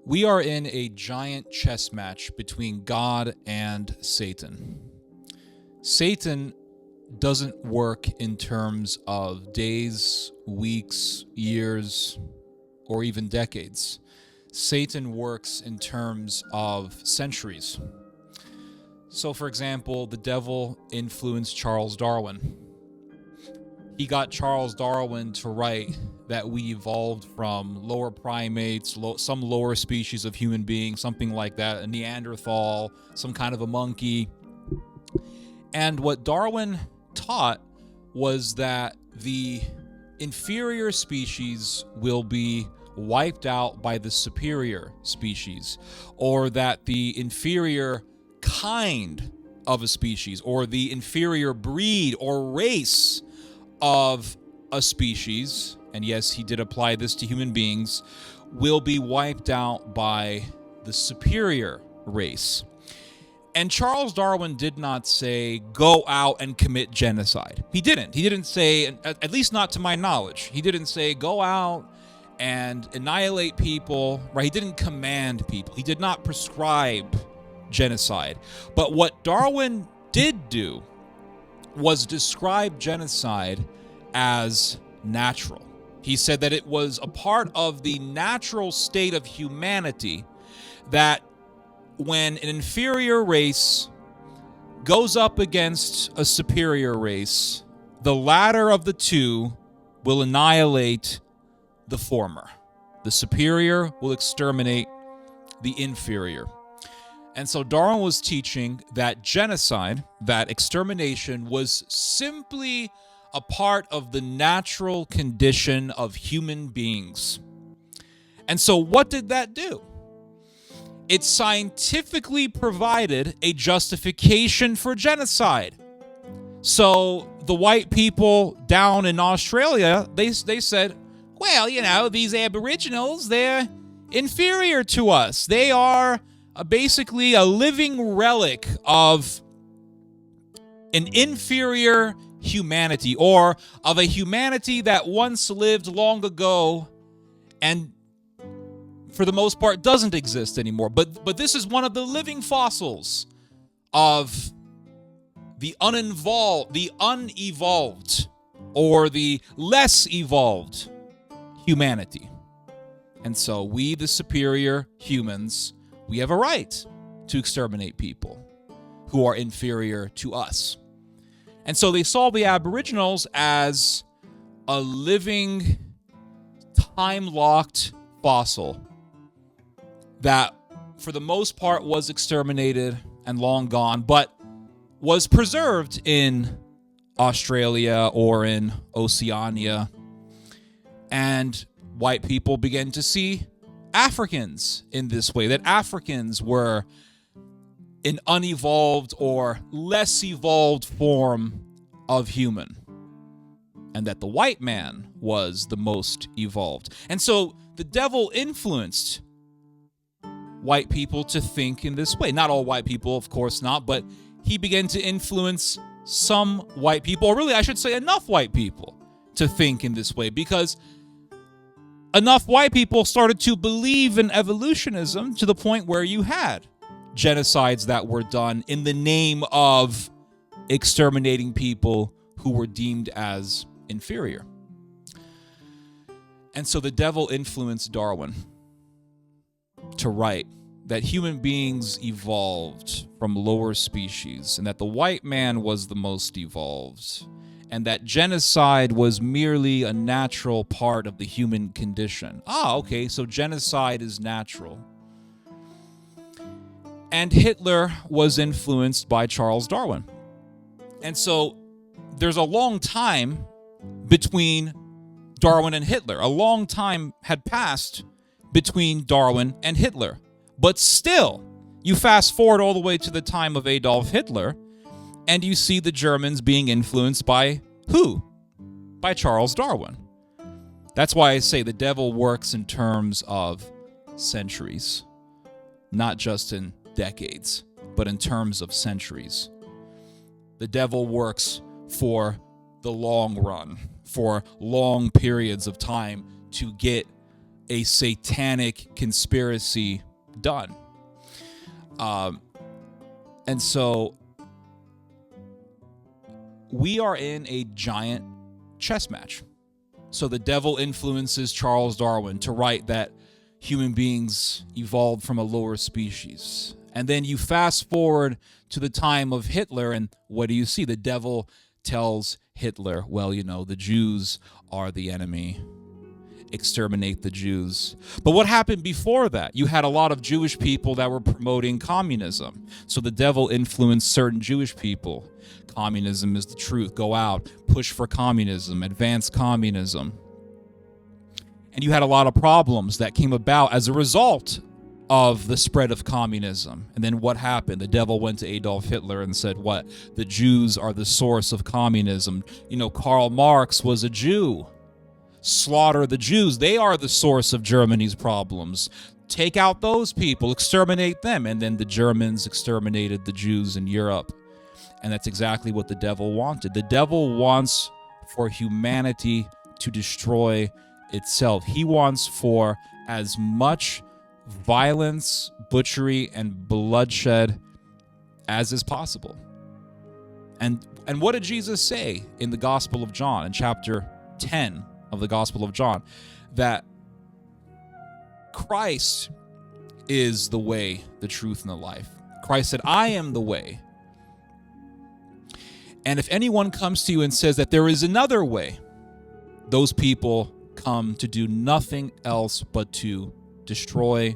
We are in a giant chess match between God and Satan. Satan doesn't work in terms of days, weeks, years, or even decades. Satan works in terms of centuries. So, for example, the devil influenced Charles Darwin. He got Charles Darwin to write that we evolved from lower primates, some lower species of human being, something like that, a Neanderthal, some kind of a monkey. And what Darwin taught was that the inferior species will be wiped out by the superior species, or that the inferior kind of a species, or the inferior breed or race of a species, and yes, he did apply this to human beings, will be wiped out by the superior race. And Charles Darwin did not say, go out and commit genocide. He didn't. He didn't say, at least not to my knowledge, he didn't say, go out and annihilate people, right? He didn't command people. He did not prescribe genocide. But what Darwin did do was describe genocide as natural. He said that it was a part of the natural state of humanity that when an inferior race goes up against a superior race, the latter of the two will annihilate the former. The superior will exterminate the inferior. And so Darwin was teaching that genocide, that extermination, was simply a part of the natural condition of human beings. And so what did that do? It scientifically provided a justification for genocide. So the white people down in Australia, they said, well, you know, these Aboriginals, they're inferior to us. They are basically a living relic of an inferior humanity, or of a humanity that once lived long ago and for the most part doesn't exist anymore. But this is one of the living fossils of the unevolved, or the less evolved humanity. And so we, the superior humans, we have a right to exterminate people who are inferior to us. And so they saw the Aboriginals as a living, time-locked fossil that, for the most part, was exterminated and long gone, but was preserved in Australia or in Oceania. And white people began to see Africans in this way, that Africans were an unevolved or less evolved form of human, and that the white man was the most evolved. And so the devil influenced white people to think in this way. Not all white people, of course not, but he began to influence some white people, or really I should say enough white people, to think in this way, because enough white people started to believe in evolutionism to the point where you had genocides that were done in the name of exterminating people who were deemed as inferior. And so the devil influenced Darwin to write that human beings evolved from lower species, and that the white man was the most evolved, and that genocide was merely a natural part of the human condition. Okay, so genocide is natural. And Hitler was influenced by Charles Darwin. And so there's a long time between Darwin and Hitler. A long time had passed between Darwin and Hitler. But still, you fast forward all the way to the time of Adolf Hitler, and you see the Germans being influenced by who? By Charles Darwin. That's why I say the devil works in terms of centuries, not just in decades, but in terms of centuries. The devil works for the long run, for long periods of time, to get a satanic conspiracy done. And so we are in a giant chess match. So the devil influences Charles Darwin to write that human beings evolved from a lower species. And then you fast forward to the time of Hitler, and what do you see? The devil tells Hitler, well, the Jews are the enemy. Exterminate the Jews. But what happened before that? You had a lot of Jewish people that were promoting communism. So the devil influenced certain Jewish people. Communism is the truth. Go out, push for communism, advance communism. And you had a lot of problems that came about as a result of the spread of communism. And then what happened? The devil went to Adolf Hitler and said, what? The Jews are the source of communism. Karl Marx was a Jew. Slaughter the Jews. They are the source of Germany's problems. Take out those people, exterminate them. And then the Germans exterminated the Jews in Europe. And that's exactly what the devil wanted. The devil wants for humanity to destroy itself. He wants for as much violence, butchery, and bloodshed as is possible. And what did Jesus say in the Gospel of John, in chapter 10 of the Gospel of John? That Christ is the way, the truth, and the life. Christ said, I am the way. And if anyone comes to you and says that there is another way, those people come to do nothing else but to destroy,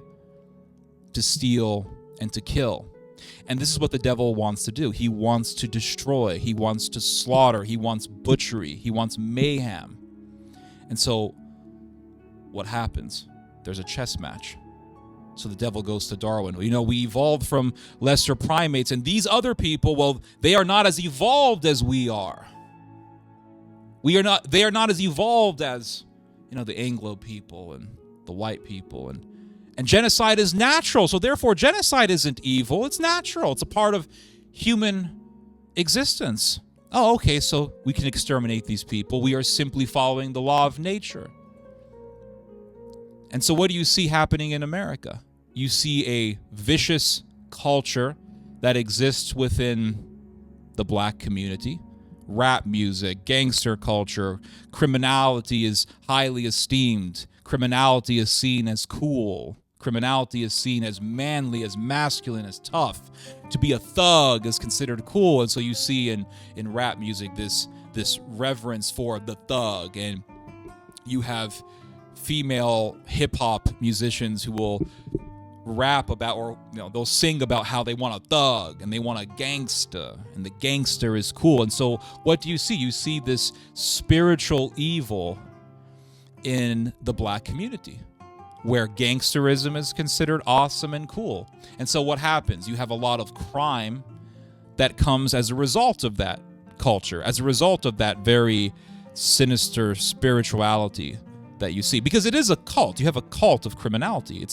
to steal, and to kill. And this is what the devil wants to do. He wants to destroy. He wants to slaughter. He wants butchery. He wants mayhem. And so what happens? There's a chess match. So the devil goes to Darwin. We evolved from lesser primates, and these other people, well, they are not as evolved as we are. They are not as evolved as, the Anglo people and the white people. And genocide is natural, so therefore genocide isn't evil. It's natural. It's a part of human existence. Oh, okay, so we can exterminate these people. We are simply following the law of nature. And so what do you see happening in America? You see a vicious culture that exists within the black community. Rap music, gangster culture, criminality is highly esteemed. Criminality is seen as cool. Criminality is seen as manly, as masculine, as tough. To be a thug is considered cool. And so you see in rap music this reverence for the thug. And you have female hip-hop musicians who will rap about, or they'll sing about how they want a thug and they want a gangster, and the gangster is cool. And so what do you see? You see this spiritual evil in the black community, where gangsterism is considered awesome and cool. And so what happens? You have a lot of crime that comes as a result of that culture, as a result of that very sinister spirituality that you see. Because it is a cult. You have a cult of criminality.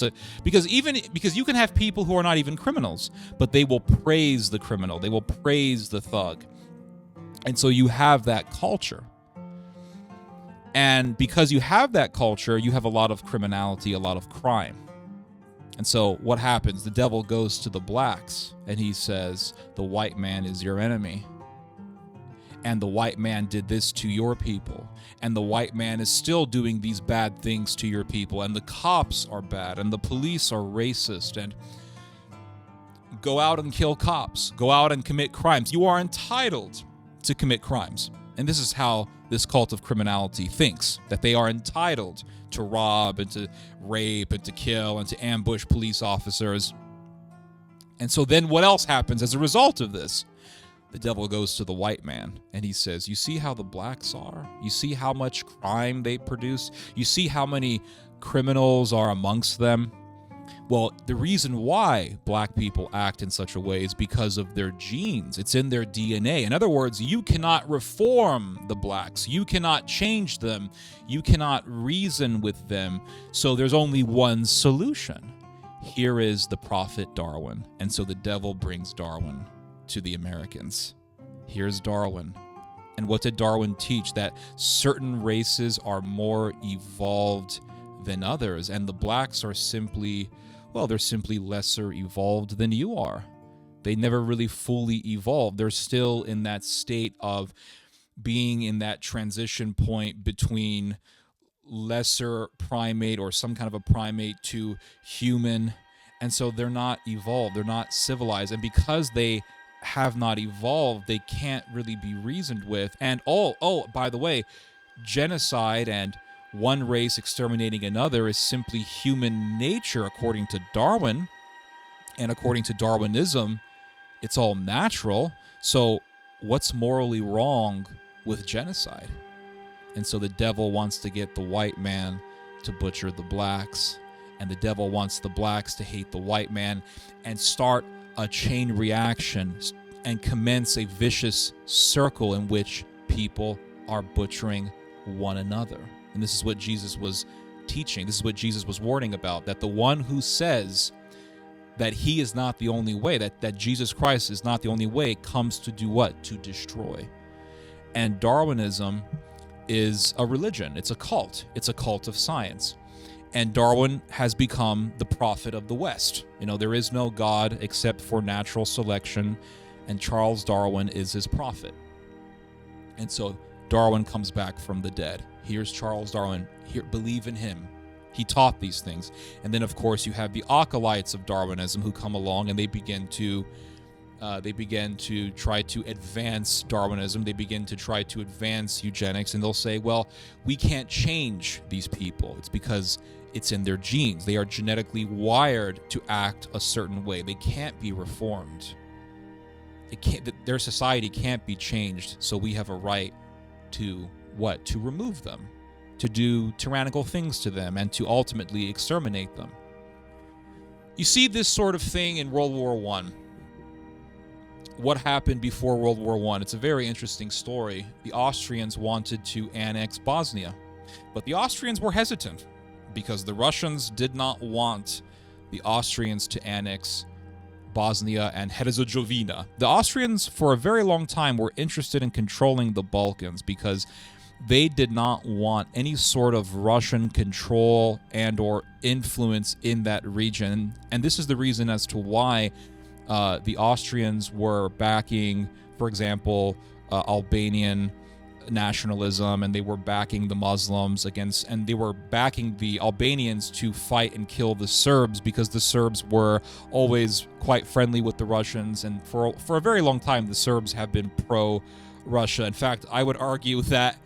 Because you can have people who are not even criminals, but they will praise the criminal. They will praise the thug. And so you have that culture. And because you have that culture, you have a lot of criminality, a lot of crime. And so what happens? The devil goes to the blacks and he says, the white man is your enemy. And the white man did this to your people. And the white man is still doing these bad things to your people. And the cops are bad. And the police are racist. And go out and kill cops. Go out and commit crimes. You are entitled to commit crimes. And this is how this cult of criminality thinks, that they are entitled to rob and to rape and to kill and to ambush police officers. And so then what else happens as a result of this? The devil goes to the white man and he says, you see how the blacks are? You see how much crime they produce? You see how many criminals are amongst them? Well, the reason why black people act in such a way is because of their genes. It's in their DNA. In other words, you cannot reform the blacks. You cannot change them. You cannot reason with them. So there's only one solution. Here is the prophet Darwin. And so the devil brings Darwin to the Americans. Here's Darwin. And what did Darwin teach? That certain races are more evolved than others, and the blacks are simply, well, they're simply lesser evolved than you are. They never really fully evolved. They're still in that state of being in that transition point between lesser primate or some kind of a primate to human. And so they're not evolved. They're not civilized. And because they have not evolved, they can't really be reasoned with. And by the way, genocide and one race exterminating another is simply human nature according to Darwin. And according to Darwinism, it's all natural. So what's morally wrong with genocide? And so the devil wants to get the white man to butcher the blacks, and the devil wants the blacks to hate the white man and start a chain reaction and commence a vicious circle in which people are butchering one another. And this is what Jesus was teaching. This is what Jesus was warning about, that the one who says that he is not the only way, that Jesus Christ is not the only way, comes to do what? To destroy. And Darwinism is a religion. It's a cult. It's a cult of science. And Darwin has become the prophet of the West. You know, there is no God except for natural selection, and Charles Darwin is his prophet. And so Darwin comes back from the dead. Here's Charles Darwin. Here, believe in him. He taught these things. And then, of course, you have the acolytes of Darwinism who come along, and they begin to try to advance Darwinism. They begin to try to advance eugenics, and they'll say, well, we can't change these people. It's because it's in their genes. They are genetically wired to act a certain way. They can't be reformed. Their society can't be changed, so we have a right to what? To remove them, to do tyrannical things to them, and to ultimately exterminate them. You see this sort of thing in World War I. What happened before World War I? It's a very interesting story. The Austrians wanted to annex Bosnia, but the Austrians were hesitant because the Russians did not want the Austrians to annex Bosnia and Herzegovina. The Austrians, for a very long time, were interested in controlling the Balkans because they did not want any sort of Russian control and or influence in that region. And this is the reason as to why the Austrians were backing, for example, Albanian nationalism, and they were backing the Muslims against, and they were backing the Albanians to fight and kill the Serbs because the Serbs were always quite friendly with the Russians, and for a very long time the Serbs have been pro-Russia. In fact, I would argue that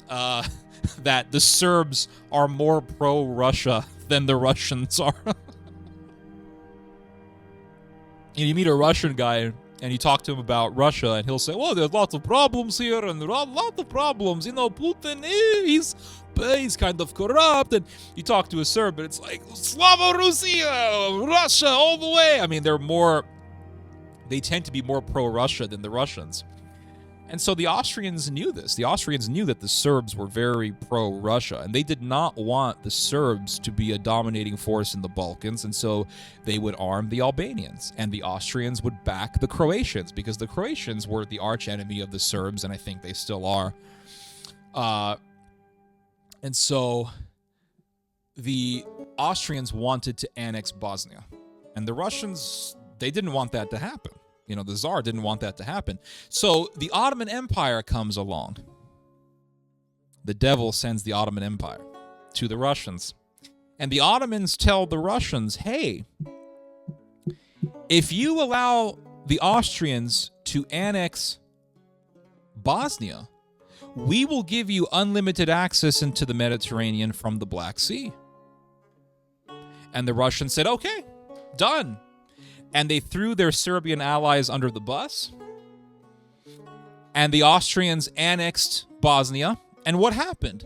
that the Serbs are more pro-Russia than the Russians are. You meet a Russian guy and you talk to him about Russia, and he'll say, well, there's lots of problems here, and a lot of problems. You know, Putin, he's kind of corrupt. And you talk to a Serb, and it's like, Slava Russia, Russia all the way. I mean, they tend to be more pro-Russia than the Russians. And so the Austrians knew this. The Austrians knew that the Serbs were very pro-Russia, and they did not want the Serbs to be a dominating force in the Balkans, and so they would arm the Albanians, and the Austrians would back the Croatians, because the Croatians were the arch enemy of the Serbs, and I think they still are. And so the Austrians wanted to annex Bosnia, and the Russians, they didn't want that to happen. You know, the Tsar didn't want that to happen. So the Ottoman Empire comes along. The devil sends the Ottoman Empire to the Russians. And the Ottomans tell the Russians, hey, if you allow the Austrians to annex Bosnia, we will give you unlimited access into the Mediterranean from the Black Sea. And the Russians said, okay, done. And they threw their Serbian allies under the bus. And the Austrians annexed Bosnia. And what happened?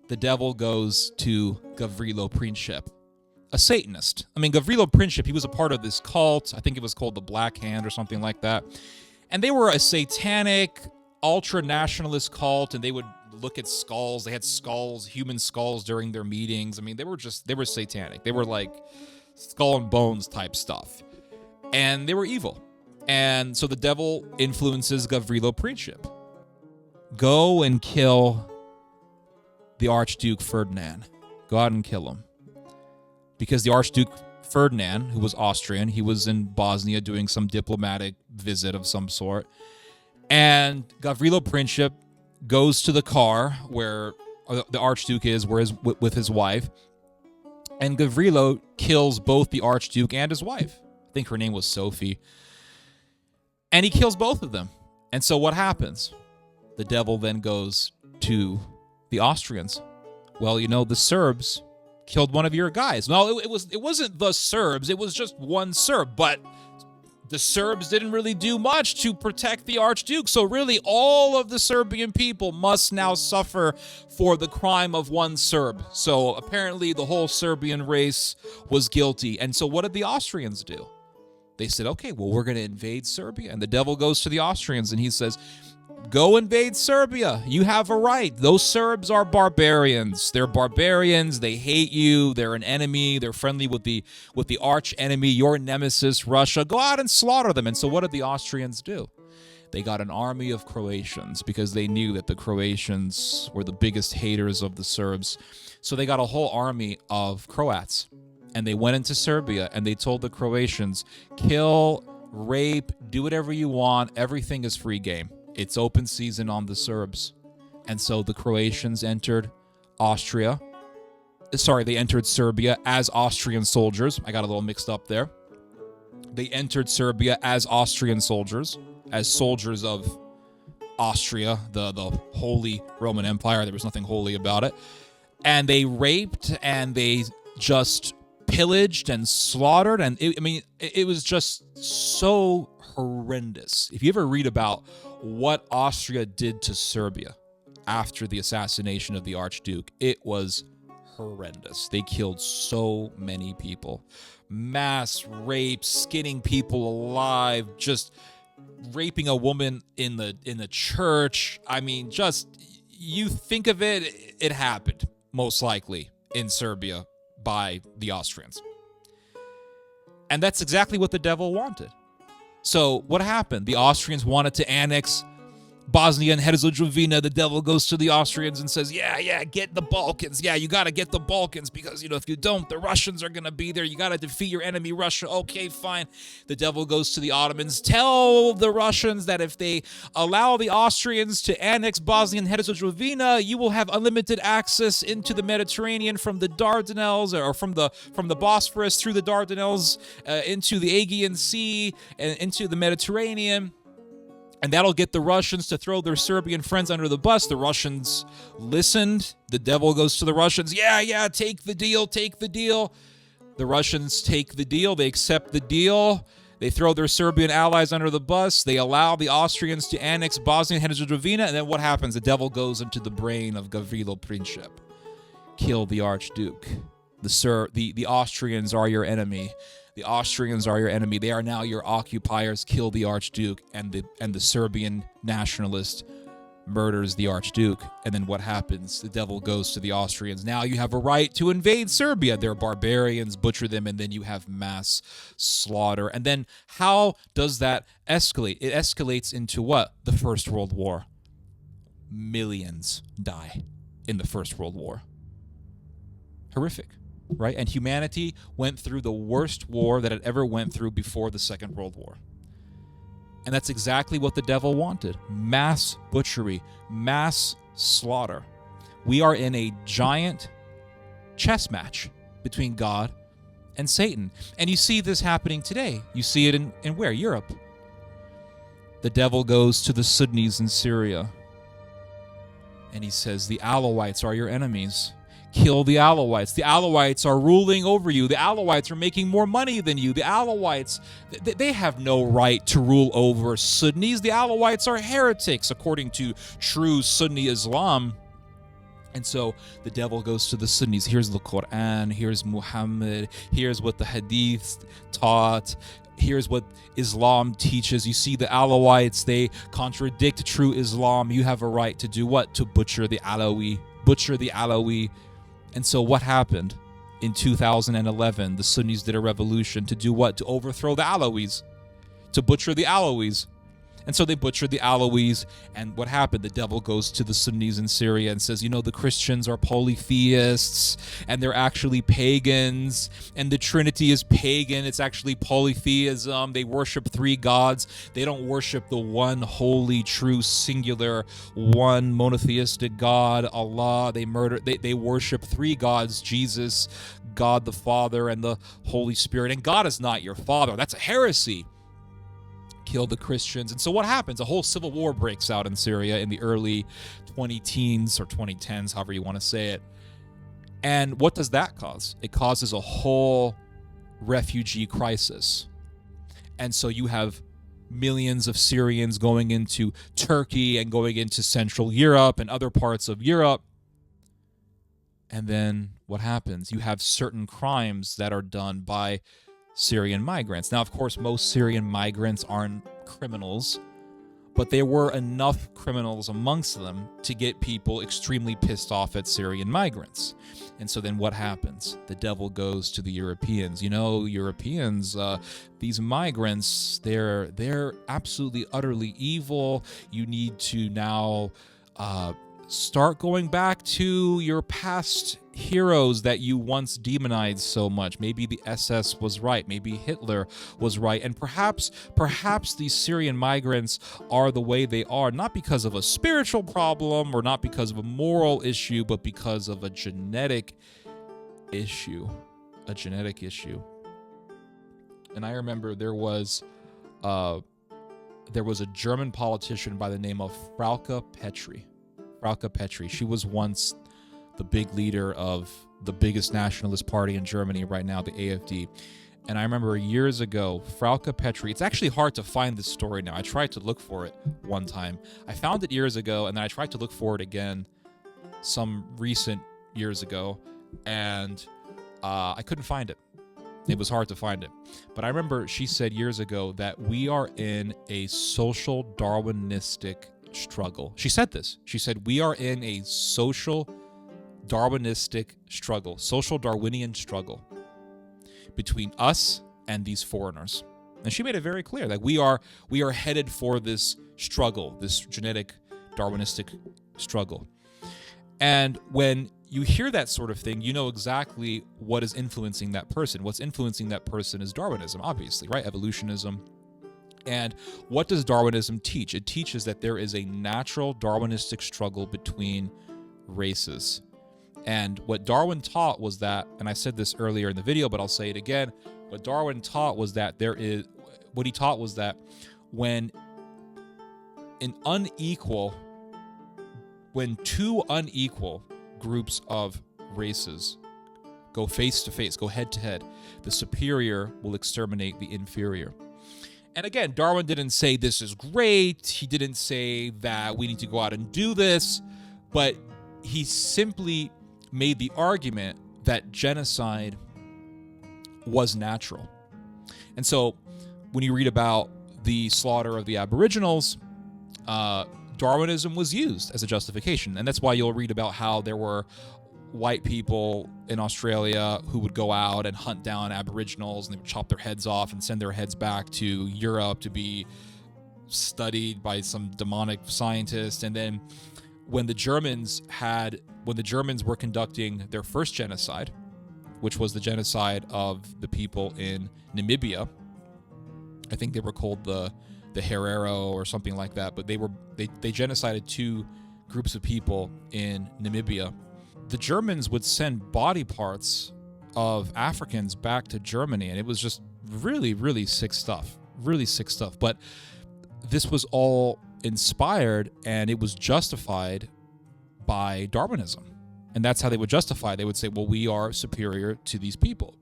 The devil goes to Gavrilo Princip, a Satanist. I mean, Gavrilo Princip, he was a part of this cult. I think it was called the Black Hand or something like that. And they were a satanic, ultra-nationalist cult, and they would look at skulls. They had skulls, human skulls during their meetings. I mean, they were satanic. They were like skull and bones type stuff. And they were evil. And so the devil influences Gavrilo Princip. Go and kill the Archduke Ferdinand. Go out and kill him. Because the Archduke Ferdinand, who was Austrian, he was in Bosnia doing some diplomatic visit of some sort. And Gavrilo Princip goes to the car where the Archduke is, with his wife. And Gavrilo kills both the Archduke and his wife. I think her name was Sophie. And he kills both of them. And so what happens? The devil then goes to the Austrians. Well, the Serbs killed one of your guys. No, it wasn't the Serbs. It was just one Serb. But the Serbs didn't really do much to protect the Archduke. So really, all of the Serbian people must now suffer for the crime of one Serb. So apparently the whole Serbian race was guilty. And so what did the Austrians do? They said, okay, well, we're going to invade Serbia. And the devil goes to the Austrians and he says, go invade Serbia. You have a right. Those Serbs are barbarians. They're barbarians. They hate you. They're an enemy. They're friendly with the arch enemy, your nemesis, Russia. Go out and slaughter them. And so what did the Austrians do? They got an army of Croatians because they knew that the Croatians were the biggest haters of the Serbs. So they got a whole army of Croats. And they went into Serbia and they told the Croatians, kill, rape, do whatever you want. Everything is free game. It's open season on the Serbs. And so the Croatians entered they entered Serbia as Austrian soldiers. I got a little mixed up there. They entered Serbia as Austrian soldiers, as soldiers of Austria, the Holy Roman Empire. There was nothing holy about it. And they raped and they just pillaged and slaughtered. And it was just so horrendous. If you ever read about what Austria did to Serbia after the assassination of the Archduke, it was horrendous. They killed so many people. Mass rape, skinning people alive, just raping a woman in the church. Just you think of it, it happened most likely in Serbia by the Austrians. And that's exactly what the devil wanted. So what happened? The Austrians wanted to annex Bosnia and Herzegovina. The devil goes to the Austrians and says, yeah, get the Balkans. Yeah, you got to get the Balkans because, if you don't, the Russians are going to be there. You got to defeat your enemy, Russia. Okay, fine. The devil goes to the Ottomans. Tell the Russians that if they allow the Austrians to annex Bosnia and Herzegovina, you will have unlimited access into the Mediterranean from the Dardanelles or from the Bosphorus through the Dardanelles into the Aegean Sea and into the Mediterranean. And that'll get the Russians to throw their Serbian friends under the bus. The Russians listened. The devil goes to the Russians. Yeah, take the deal. The Russians take the deal. They accept the deal. They throw their Serbian allies under the bus. They allow the Austrians to annex Bosnia and Herzegovina. And then what happens? The devil goes into the brain of Gavrilo Princip. Kill the Archduke. The Austrians are your enemy. The Austrians are your enemy. They are now your occupiers. Kill the Archduke. And the Serbian nationalist murders the Archduke. And then what happens? The devil goes to the Austrians. Now you have a right to invade Serbia. They're barbarians. Butcher them. And then you have mass slaughter. And then how does that escalate? It escalates into what? The First World War. Millions die in the First World War. Horrific. Right? And humanity went through the worst war that it ever went through before the Second World War. And that's exactly what the devil wanted. Mass butchery, mass slaughter. We are in a giant chess match between God and Satan. And you see this happening today. You see it in where? Europe. The devil goes to the Sunnis in Syria. And he says, the Alawites are your enemies. Kill the Alawites. The Alawites are ruling over you. The Alawites are making more money than you. The Alawites, they have no right to rule over Sunnis. The Alawites are heretics, according to true Sunni Islam. And so the devil goes to the Sunnis. Here's the Quran. Here's Muhammad. Here's what the Hadith taught. Here's what Islam teaches. You see the Alawites, they contradict true Islam. You have a right to do what? To butcher the Alawi. Butcher the Alawi. And so what happened? In 2011, the Sunnis did a revolution to do what? To overthrow the Alawis. To butcher the Alawis. And so they butchered the Alawites. And what happened? The devil goes to the Sunnis in Syria and says, the Christians are polytheists and they're actually pagans. And the Trinity is pagan. It's actually polytheism. They worship three gods. They don't worship the one holy, true, singular, one monotheistic God, Allah. They worship three gods, Jesus, God the Father, and the Holy Spirit. And God is not your father. That's a heresy. Kill the Christians. And so what happens? A whole civil war breaks out in Syria in the early 2010s or 2010s, however you want to say it. And what does that cause? It causes a whole refugee crisis. And so you have millions of Syrians going into Turkey and going into Central Europe and other parts of Europe. And then what happens? You have certain crimes that are done by Syrian migrants. Now, of course, most Syrian migrants aren't criminals, but there were enough criminals amongst them to get people extremely pissed off at Syrian migrants. And so then what happens? The devil goes to the Europeans. Europeans, these migrants, they're absolutely, utterly evil. You need to now start going back to your past heroes that you once demonized so much. Maybe the SS was right. Maybe Hitler was right. And perhaps these Syrian migrants are the way they are, not because of a spiritual problem or not because of a moral issue, but because of a genetic issue. And I remember there was a German politician by the name of Frauke Petry. She was once the big leader of the biggest nationalist party in Germany right now, the AfD. And I remember years ago, Frauke Petry, it's actually hard to find this story now. I tried to look for it one time. I found it years ago, and then I tried to look for it again some recent years ago, and I couldn't find it. It was hard to find it. But I remember she said years ago that we are in a social Darwinistic struggle. She said this. She said, we are in a social Darwinistic struggle, social Darwinian struggle between us and these foreigners. And she made it very clear that we are headed for this struggle, this genetic Darwinistic struggle. And when you hear that sort of thing, you know exactly what is influencing that person. What's influencing that person is Darwinism, obviously, right? Evolutionism. And what does Darwinism teach? It teaches that there is a natural Darwinistic struggle between races. And what Darwin taught was that, and I said this earlier in the video, but I'll say it again, what Darwin taught was that when two unequal groups of races go face to face, go head to head, the superior will exterminate the inferior. And again, Darwin didn't say this is great. He didn't say that we need to go out and do this, but he simply made the argument that genocide was natural. And so when you read about the slaughter of the Aboriginals, Darwinism was used as a justification. And that's why you'll read about how there were white people in Australia who would go out and hunt down Aboriginals, and they would chop their heads off and send their heads back to Europe to be studied by some demonic scientist. And then when the Germans were conducting their first genocide, which was the genocide of the people in Namibia, I think they were called the Herero or something like that, but they genocided two groups of people in Namibia. The Germans would send body parts of Africans back to Germany, and it was just really, really sick stuff. But this was all inspired, and it was justified by Darwinism. And that's how they would justify it. They would say, well, we are superior to these people.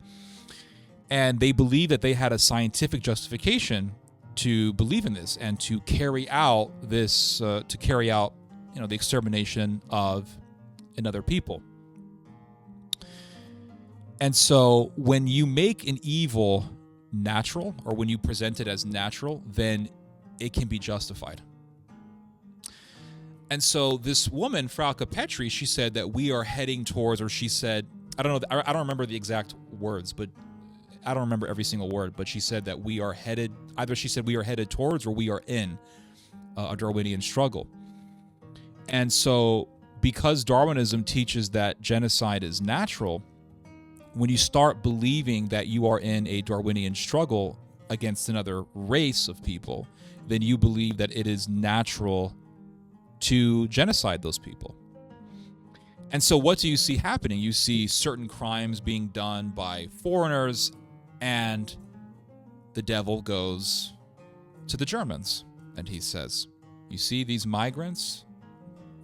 And they believed that they had a scientific justification to believe in this and to carry out this, the extermination of another people. And so when you make an evil natural, or when you present it as natural, then it can be justified. And so this woman, Frauke Petry, she said that we are heading towards, or she said, I don't remember the exact words, but I don't remember every single word, but she said that we are headed, either she said we are headed towards or we are in a Darwinian struggle. And so because Darwinism teaches that genocide is natural, when you start believing that you are in a Darwinian struggle against another race of people, then you believe that it is natural to genocide those people. And so what do you see happening? You see certain crimes being done by foreigners, and the devil goes to the Germans and he says, you see these migrants?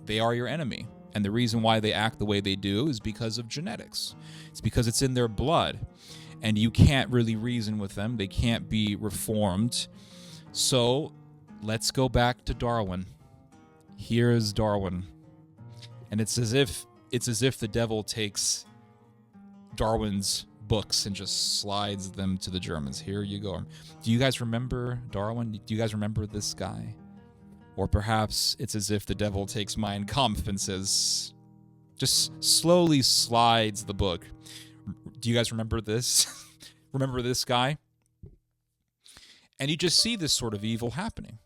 They are your enemy. And the reason why they act the way they do is because of genetics. It's because it's in their blood. And you can't really reason with them. They can't be reformed. So let's go back to Darwin. Here's Darwin. And it's as if the devil takes Darwin's books and just slides them to the Germans. Here you go. Do you guys remember Darwin? Do you guys remember this guy? Or perhaps it's as if the devil takes Mein Kampf and says, just slowly slides the book. Do you guys remember this? Remember this guy? And you just see this sort of evil happening.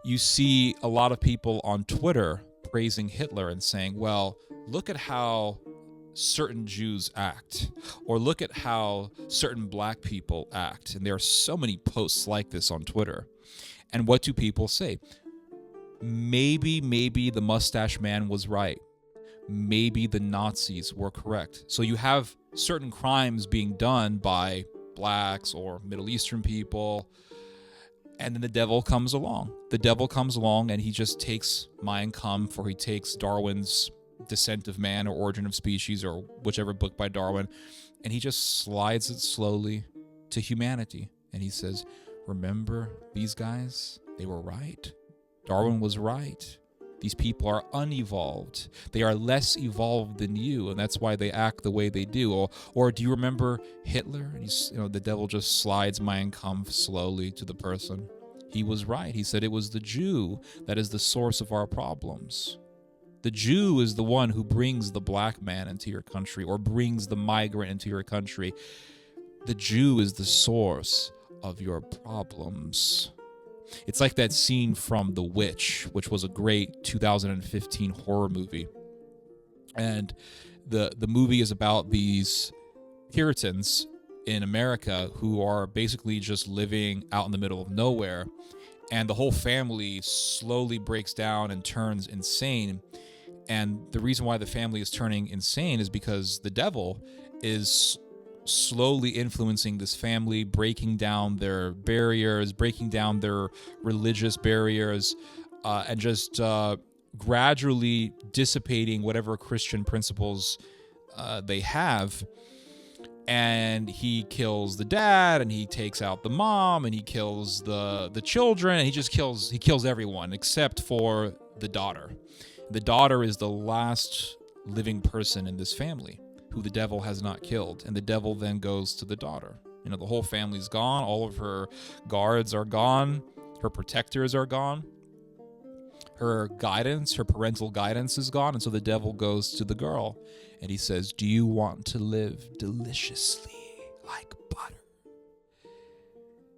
You see a lot of people on Twitter praising Hitler and saying, well, look at how certain Jews act, or look at how certain black people act. And there are so many posts like this on Twitter. And what do people say? Maybe the mustache man was right. Maybe the Nazis were correct. So you have certain crimes being done by blacks or Middle Eastern people, and then the devil comes along. The devil comes along and he just takes Mein Kampf, or he takes Darwin's Descent of Man or Origin of Species, or whichever book by Darwin, and he just slides it slowly to humanity. And he says, remember these guys? They were right. Darwin was right. These people are unevolved. They are less evolved than you, and that's why they act the way they do. Or do you remember Hitler? The devil just slides Mein Kampf slowly to the person. He was right. He said it was the Jew that is the source of our problems. The Jew is the one who brings the black man into your country, or brings the migrant into your country. The Jew is the source of your problems. It's like that scene from The Witch, which was a great 2015 horror movie. And the movie is about these Puritans in America who are basically just living out in the middle of nowhere. And the whole family slowly breaks down and turns insane. And the reason why the family is turning insane is because the devil is slowly influencing this family, breaking down their barriers, breaking down their religious barriers, and just gradually dissipating whatever Christian principles they have. And he kills the dad, and he takes out the mom, and he kills the children, and he kills everyone except for the daughter. The daughter is the last living person in this family who the devil has not killed. And the devil then goes to the daughter. The whole family's gone. All of her guards are gone. Her protectors are gone. Her guidance, her parental guidance is gone. And so the devil goes to the girl and he says, do you want to live deliciously like butter?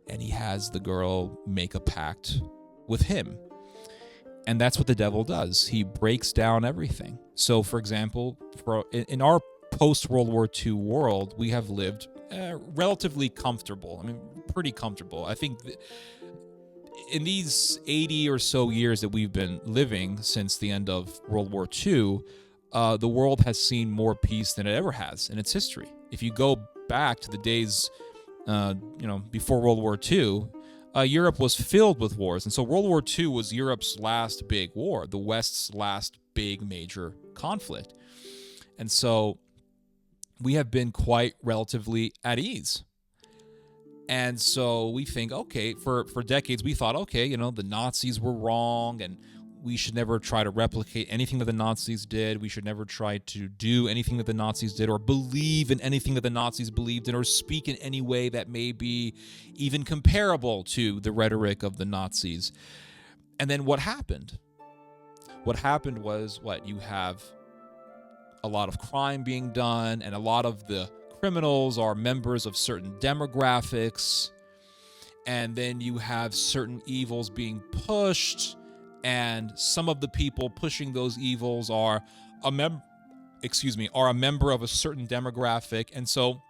And he has the girl make a pact with him. And that's what the devil does. He breaks down everything. So, for example, in our post-World War II world, we have lived relatively comfortable. Pretty comfortable. I think in these 80 or so years that we've been living since the end of World War II, the world has seen more peace than it ever has in its history. If you go back to the days, before World War II, Europe was filled with wars. And so World War II was Europe's last big war, the West's last big major conflict. And so we have been quite relatively at ease. And so we think, okay, for decades we thought, okay, the Nazis were wrong and we should never try to replicate anything that the Nazis did. We should never try to do anything that the Nazis did, or believe in anything that the Nazis believed in, or speak in any way that may be even comparable to the rhetoric of the Nazis. And then what happened? What happened was you have a lot of crime being done, and a lot of the criminals are members of certain demographics. and then you have certain evils being pushed, and some of the people pushing those evils are a member of a certain demographic. And so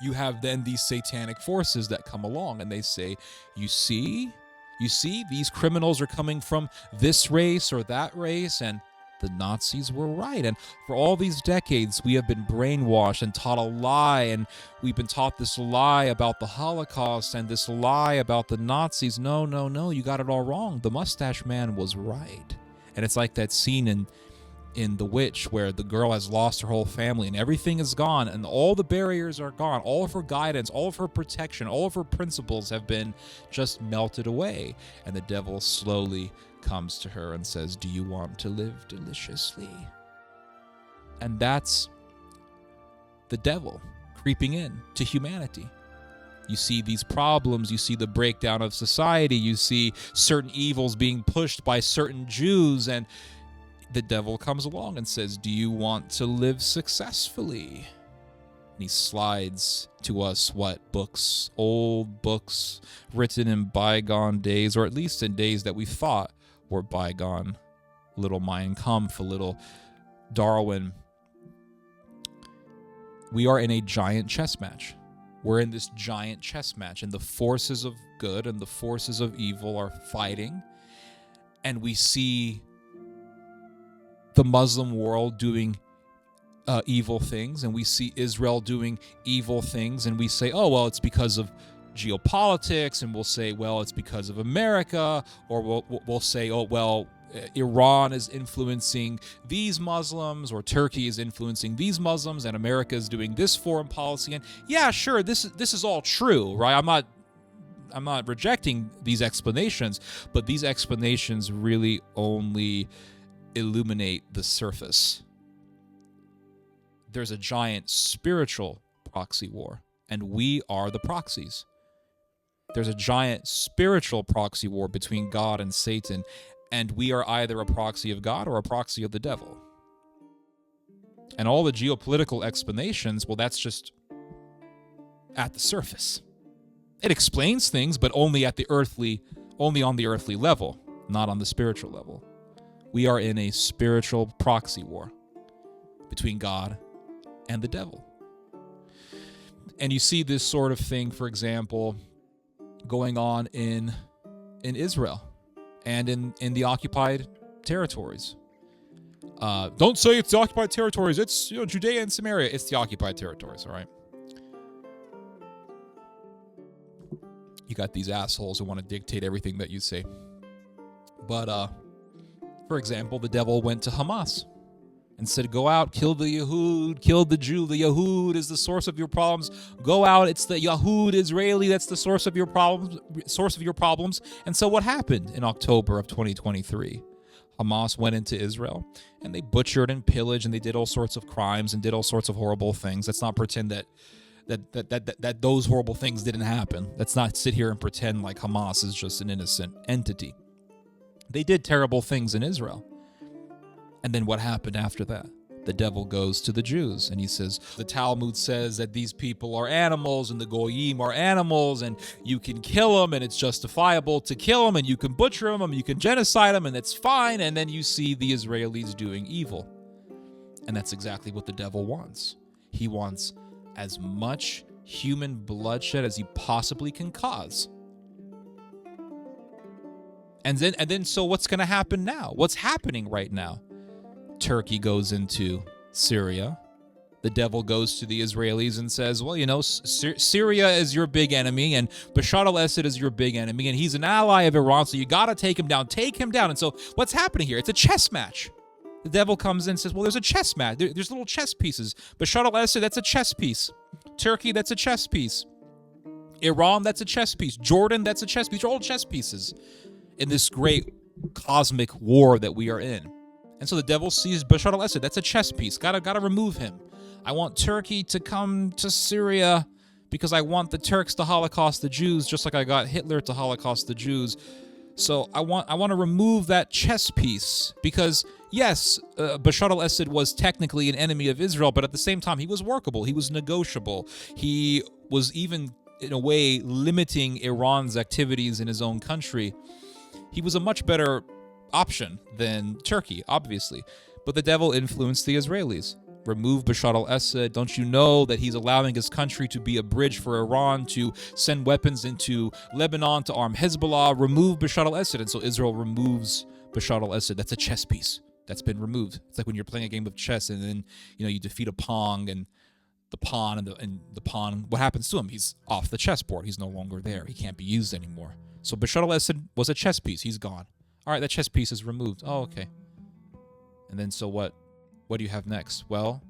you have then these satanic forces that come along and they say, you see, these criminals are coming from this race or that race, and the Nazis were right. And for all these decades, we have been brainwashed and taught a lie, and we've been taught this lie about the Holocaust and this lie about the Nazis. No, you got it all wrong. The mustache man was right. And it's like that scene in The Witch where the girl has lost her whole family and everything is gone and all the barriers are gone. All of her guidance, all of her protection, all of her principles have been just melted away. And the devil slowly comes to her and says, do you want to live deliciously? And that's the devil creeping in to humanity. You see these problems, you see the breakdown of society, you see certain evils being pushed by certain Jews, and the devil comes along and says, do you want to live successfully? And he slides to us books, old books written in bygone days, or at least in days that we thought were bygone. Little Mein Kampf, a little Darwin. We are in a giant chess match. We're in this giant chess match, and the forces of good and the forces of evil are fighting. And we see the Muslim world doing evil things, and we see Israel doing evil things, and we say, oh, well, it's because of geopolitics, and we'll say, well, it's because of America, or we'll say, oh, well, Iran is influencing these Muslims, or Turkey is influencing these Muslims, and America is doing this foreign policy. And yeah, sure, this is all true, right? I'm not rejecting these explanations, but these explanations really only illuminate the surface. There's a giant spiritual proxy war, and we are the proxies. There's a giant spiritual proxy war between God and Satan, and we are either a proxy of God or a proxy of the devil. And all the geopolitical explanations, well, that's just at the surface. It explains things, but only on the earthly level, not on the spiritual level. We are in a spiritual proxy war between God and the devil. And you see this sort of thing, for example, going on in Israel and in the occupied territories. Don't say it's the occupied territories. It's Judea and Samaria. It's the occupied territories, all right? You got these assholes who want to dictate everything that you say. But, for example, the devil went to Hamas and said, go out, kill the Yahud, kill the Jew. The Yahud is the source of your problems. Go out, it's the Yahud Israeli that's the source of your problems. And so what happened in October of 2023? Hamas went into Israel and they butchered and pillaged and they did all sorts of crimes and did all sorts of horrible things. Let's not pretend that those horrible things didn't happen. Let's not sit here and pretend like Hamas is just an innocent entity. They did terrible things in Israel. And then what happened after that? The devil goes to the Jews and he says, the Talmud says that these people are animals and the Goyim are animals and you can kill them and it's justifiable to kill them and you can butcher them and you can genocide them and it's fine. And then you see the Israelis doing evil. And that's exactly what the devil wants. He wants as much human bloodshed as he possibly can cause. And then so what's going to happen now? What's happening right now? Turkey goes into Syria. The devil goes to the Israelis and says, well, Syria is your big enemy and Bashar al-Assad is your big enemy and he's an ally of Iran, so you got to take him down. Take him down. And so what's happening here? It's a chess match. The devil comes in and says, well, there's a chess match. There's little chess pieces. Bashar al-Assad, that's a chess piece. Turkey, that's a chess piece. Iran, that's a chess piece. Jordan, that's a chess piece. They're all chess pieces in this great cosmic war that we are in. And so the devil sees Bashar al-Assad. That's a chess piece. Gotta remove him. I want Turkey to come to Syria because I want the Turks to Holocaust the Jews, just like I got Hitler to Holocaust the Jews. So I want to remove that chess piece because, yes, Bashar al-Assad was technically an enemy of Israel, but at the same time, he was workable. He was negotiable. He was even in a way, limiting Iran's activities in his own country, he was a much better option than Turkey, obviously. But the devil influenced the Israelis. Remove Bashar al-Assad. Don't you know that he's allowing his country to be a bridge for Iran to send weapons into Lebanon to arm Hezbollah? Remove Bashar al-Assad. And so Israel removes Bashar al-Assad. That's a chess piece that's been removed. It's like when you're playing a game of chess and then, you defeat a pawn and the pawn and the pawn, what happens to him? He's off the chessboard. He's no longer there. He can't be used anymore. So Bashar al-Assad was a chess piece. He's gone. All right, that chess piece is removed. Oh, okay. And then so what? What do you have next? Well,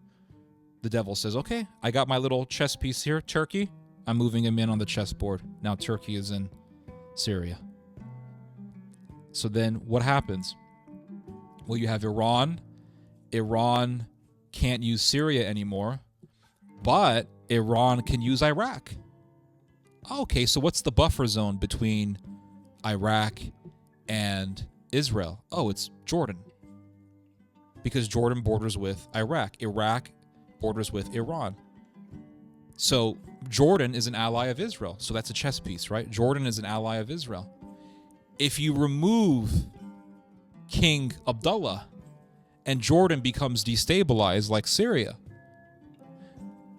the devil says, okay, I got my little chess piece here, Turkey. I'm moving him in on the chessboard. Now Turkey is in Syria. So then what happens? Well, you have Iran. Iran can't use Syria anymore, but Iran can use Iraq. Okay, so what's the buffer zone between Iraq and Israel? Oh, it's Jordan. Because Jordan borders with Iraq. Iraq borders with Iran. So Jordan is an ally of Israel. So that's a chess piece, right? Jordan is an ally of Israel. If you remove King Abdullah and Jordan becomes destabilized like Syria,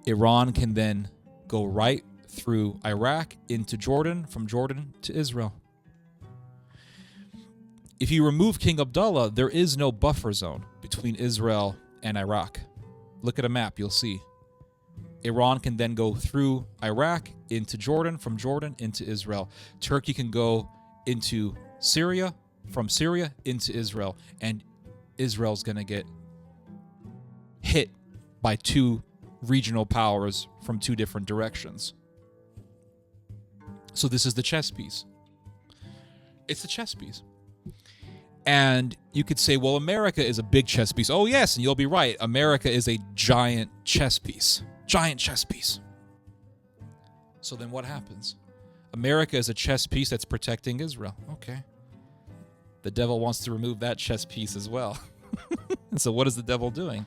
Iran can then go right through Iraq into Jordan, from Jordan to Israel. If you remove King Abdullah, there is no buffer zone between Israel and Iraq. Look at a map, you'll see. Iran can then go through Iraq into Jordan, from Jordan into Israel. Turkey can go into Syria, from Syria into Israel. And Israel's going to get hit by two regional powers from two different directions. So this is the chess piece. It's a chess piece. And you could say, well, America is a big chess piece. Oh, yes, and you'll be right. America is a giant chess piece. Giant chess piece. So then what happens? America is a chess piece that's protecting Israel. Okay. The devil wants to remove that chess piece as well. And so what is the devil doing?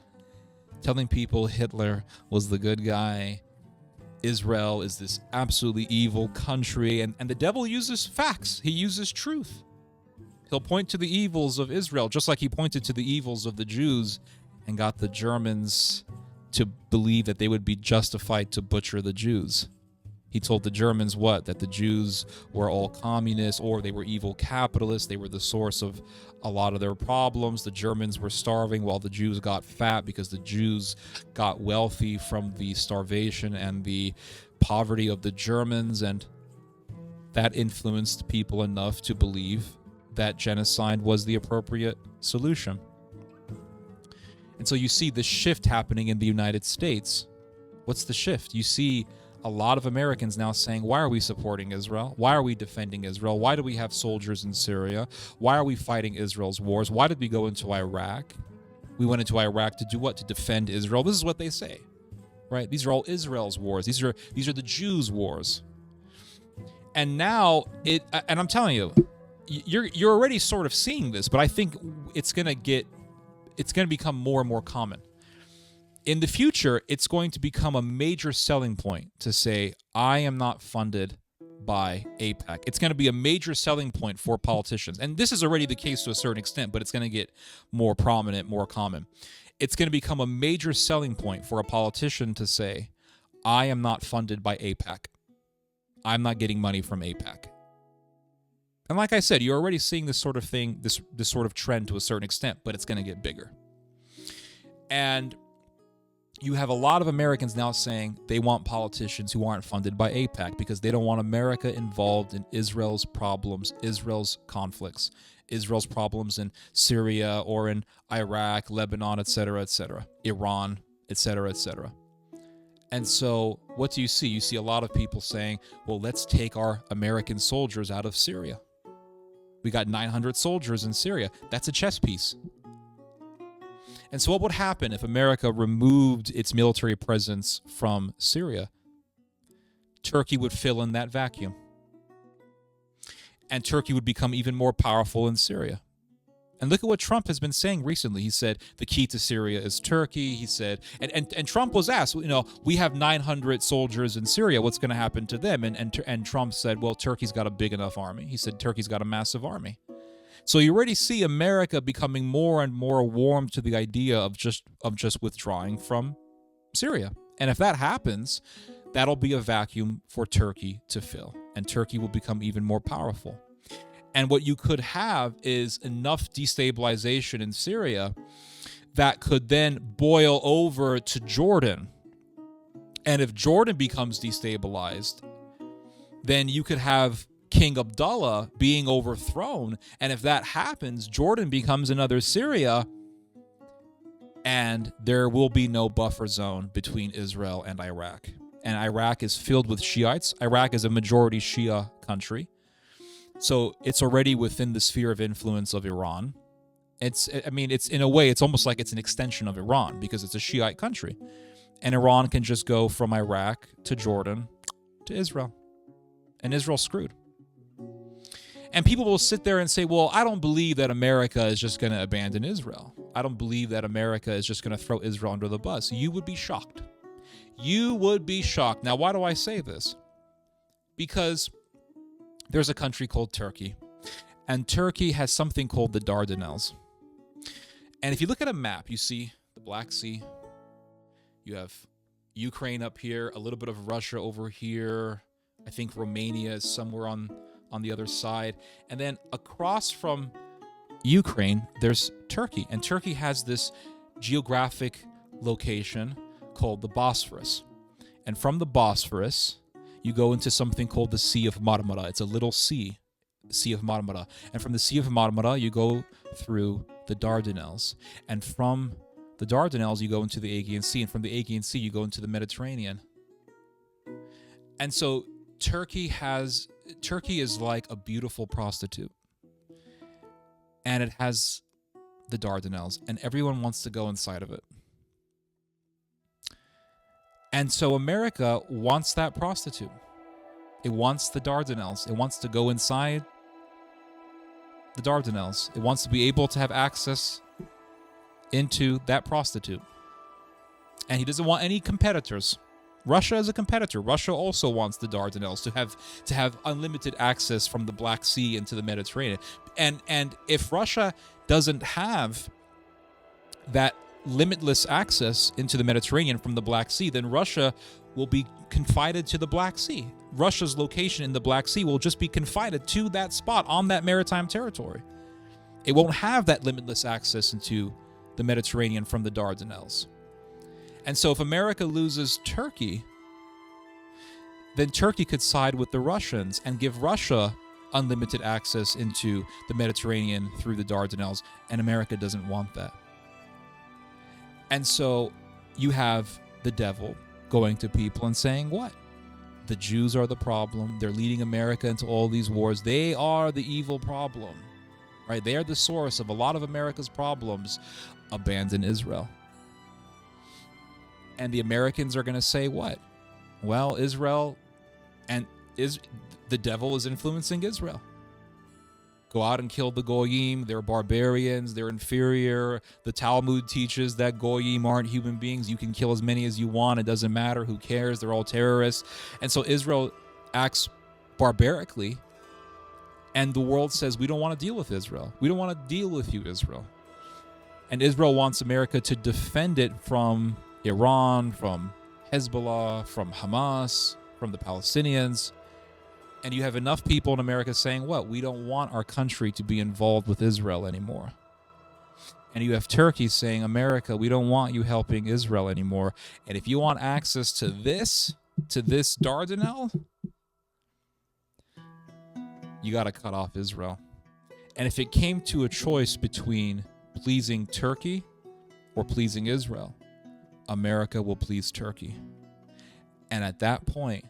Telling people Hitler was the good guy. Israel is this absolutely evil country. And the devil uses facts. He uses truth. He'll point to the evils of Israel, just like he pointed to the evils of the Jews and got the Germans to believe that they would be justified to butcher the Jews. He told the Germans what? That the Jews were all communists, or they were evil capitalists. They were the source of a lot of their problems. The Germans were starving while the Jews got fat because the Jews got wealthy from the starvation and the poverty of the Germans. And that influenced people enough to believe that genocide was the appropriate solution. And so you see the shift happening in the United States. What's the shift? You see a lot of Americans now saying, why are we supporting Israel? Why are we defending Israel? Why do we have soldiers in Syria? Why are we fighting Israel's wars? Why did we go into Iraq? We went into Iraq to do what? To defend Israel. This is what they say, right? These are all Israel's wars. These are the Jews' wars. And now and I'm telling you, you're already sort of seeing this, but I think it's going to become more and more common. In the future, it's going to become a major selling point to say, I am not funded by AIPAC. It's going to be a major selling point for politicians. And this is already the case to a certain extent, but it's going to get more prominent, more common. It's going to become a major selling point for a politician to say, I am not funded by AIPAC. I'm not getting money from AIPAC. And like I said, you're already seeing this sort of thing, this sort of trend to a certain extent, but it's going to get bigger. And you have a lot of Americans now saying they want politicians who aren't funded by AIPAC because they don't want America involved in Israel's problems, Israel's conflicts, Israel's problems in Syria or in Iraq, Lebanon, etc., Iran, etc. And so what do you see? You see a lot of people saying, well, let's take our American soldiers out of Syria. We got 900 soldiers in Syria. That's a chess piece. And so what would happen if America removed its military presence from Syria? Turkey would fill in that vacuum. And Turkey would become even more powerful in Syria. And look at what Trump has been saying recently. He said the key to Syria is Turkey. He said, and Trump was asked, we have 900 soldiers in Syria. What's going to happen to them? And Trump said, well, Turkey's got a big enough army. He said Turkey's got a massive army. So you already see America becoming more and more warm to the idea of just withdrawing from Syria. And if that happens, that'll be a vacuum for Turkey to fill, and Turkey will become even more powerful. And what you could have is enough destabilization in Syria that could then boil over to Jordan. And if Jordan becomes destabilized, then you could have King Abdullah being overthrown. And if that happens, Jordan becomes another Syria, and there will be no buffer zone between Israel and Iraq. And Iraq is filled with Shiites. Iraq is a majority Shia country. So it's already within the sphere of influence of Iran. It's in a way, it's almost like it's an extension of Iran because it's a Shiite country. And Iran can just go from Iraq to Jordan to Israel. And Israel's screwed. And people will sit there and say, well, I don't believe that America is just going to abandon Israel. I don't believe that America is just going to throw Israel under the bus. You would be shocked. You would be shocked. Now, why do I say this? Because there's a country called Turkey, and Turkey has something called the Dardanelles. And if you look at a map, you see the Black Sea. You have Ukraine up here, a little bit of Russia over here. I think Romania is somewhere on the other side. And then across from Ukraine, there's Turkey. And Turkey has this geographic location called the Bosphorus. And from the Bosphorus, you go into something called the Sea of Marmara. It's a little sea, the Sea of Marmara. And from the Sea of Marmara, you go through the Dardanelles. And from the Dardanelles, you go into the Aegean Sea. And from the Aegean Sea, you go into the Mediterranean. And so Turkey is like a beautiful prostitute. And it has the Dardanelles. And everyone wants to go inside of it. And so America wants that prostitute. It wants the Dardanelles. It wants to go inside the Dardanelles. It wants to be able to have access into that prostitute. And he doesn't want any competitors. Russia is a competitor. Russia also wants the Dardanelles to have unlimited access from the Black Sea into the Mediterranean. And if Russia doesn't have that limitless access into the Mediterranean from the Black Sea, then Russia will be confined to the Black Sea. Russia's location in the Black Sea will just be confined to that spot on that maritime territory. It won't have that limitless access into the Mediterranean from the Dardanelles. And so if America loses Turkey, then Turkey could side with the Russians and give Russia unlimited access into the Mediterranean through the Dardanelles, and America doesn't want that. And so you have the devil going to people and saying, what? The Jews are the problem. They're leading America into all these wars. They are the evil problem, right? They are the source of a lot of America's problems. Abandon Israel. And the Americans are going to say what? Well, Israel and the devil is influencing Israel. Go out and kill the Goyim. They're barbarians. They're inferior. The Talmud teaches that Goyim aren't human beings. You can kill as many as you want. It doesn't matter. Who cares? They're all terrorists. And so Israel acts barbarically. And the world says, we don't want to deal with Israel. We don't want to deal with you, Israel. And Israel wants America to defend it from Iran, from Hezbollah, from Hamas, from the Palestinians. And you have enough people in America saying, what? We don't want our country to be involved with Israel anymore. And you have Turkey saying, America, we don't want you helping Israel anymore. And if you want access to this Dardanelle, you got to cut off Israel. And if it came to a choice between pleasing Turkey or pleasing Israel, America will please Turkey. And at that point,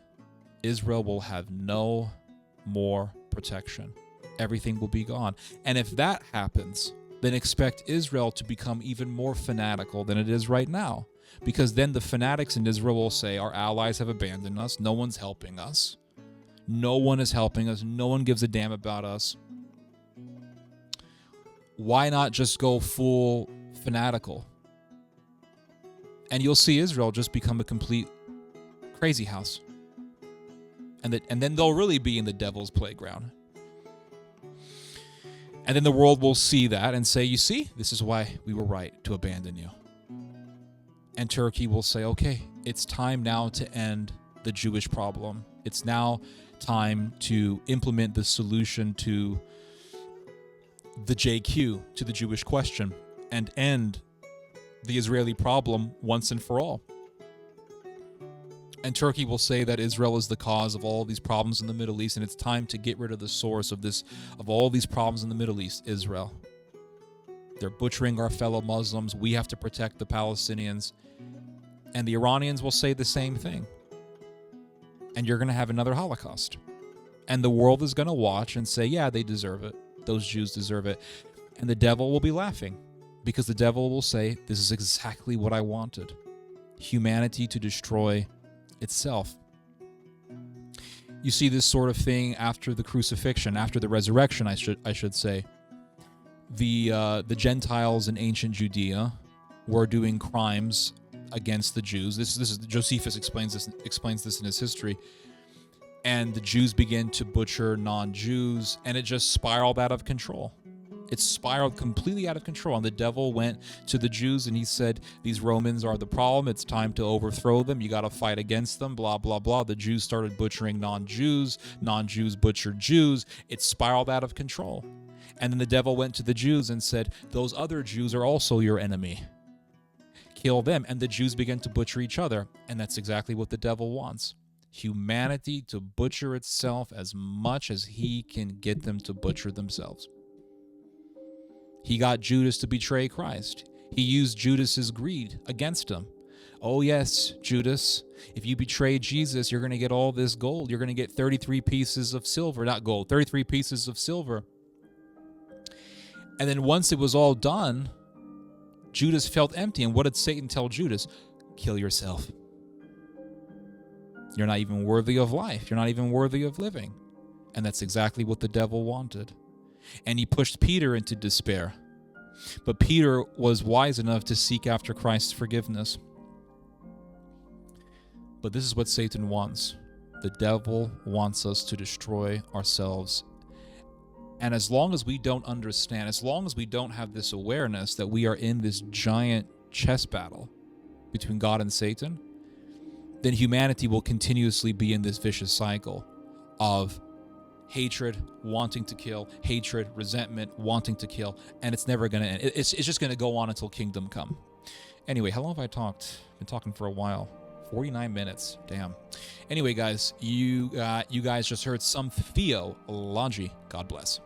Israel will have no more protection. Everything will be gone. And if that happens, then expect Israel to become even more fanatical than it is right now. Because then the fanatics in Israel will say, our allies have abandoned us. No one's helping us. No one is helping us. No one gives a damn about us. why not just go full fanatical? And you'll see Israel just become a complete crazy house. And then they'll really be in the devil's playground. And then the world will see that and say, you see, this is why we were right to abandon you. And Turkey will say, okay, it's time now to end the Jewish problem. It's now time to implement the solution to the JQ, to the Jewish question, and end the Israeli problem once and for all. And Turkey will say that Israel is the cause of all these problems in the Middle East, and it's time to get rid of the source of all these problems in the Middle East, Israel. They're butchering our fellow Muslims. We have to protect the Palestinians. And the Iranians will say the same thing. And you're going to have another Holocaust. And the world is going to watch and say, yeah, they deserve it. Those Jews deserve it. And the devil will be laughing, because the devil will say, this is exactly what I wanted. Humanity to destroy itself. You see this sort of thing after the crucifixion, after the resurrection, I should say. The Gentiles in ancient Judea were doing crimes against the Jews. This is Josephus explains this in his history. And the Jews began to butcher non-Jews, and it just spiraled out of control. It spiraled completely out of control. And the devil went to the Jews and he said, these Romans are the problem. It's time to overthrow them. You got to fight against them, blah, blah, blah. The Jews started butchering non-Jews. Non-Jews butchered Jews. It spiraled out of control. And then the devil went to the Jews and said, those other Jews are also your enemy. Kill them. And the Jews began to butcher each other. And that's exactly what the devil wants. Humanity to butcher itself as much as he can get them to butcher themselves. He got Judas to betray Christ. He used Judas's greed against him. Oh yes, Judas, if you betray Jesus, you're going to get all this gold. You're going to get 33 pieces of silver, not gold, 33 pieces of silver. And then once it was all done, Judas felt empty. And what did Satan tell Judas? Kill yourself. You're not even worthy of life. You're not even worthy of living. And that's exactly what the devil wanted. And he pushed Peter into despair. But Peter was wise enough to seek after Christ's forgiveness. But this is what Satan wants. The devil wants us to destroy ourselves. And as long as we don't understand, as long as we don't have this awareness that we are in this giant chess battle between God and Satan, then humanity will continuously be in this vicious cycle of hatred, wanting to kill, hatred, resentment, wanting to kill, and it's never going to end. It's just going to go on until kingdom come. Anyway, how long have I talked? Been talking for a while. 49 minutes. Damn. Anyway, guys, you guys just heard some theology. God bless.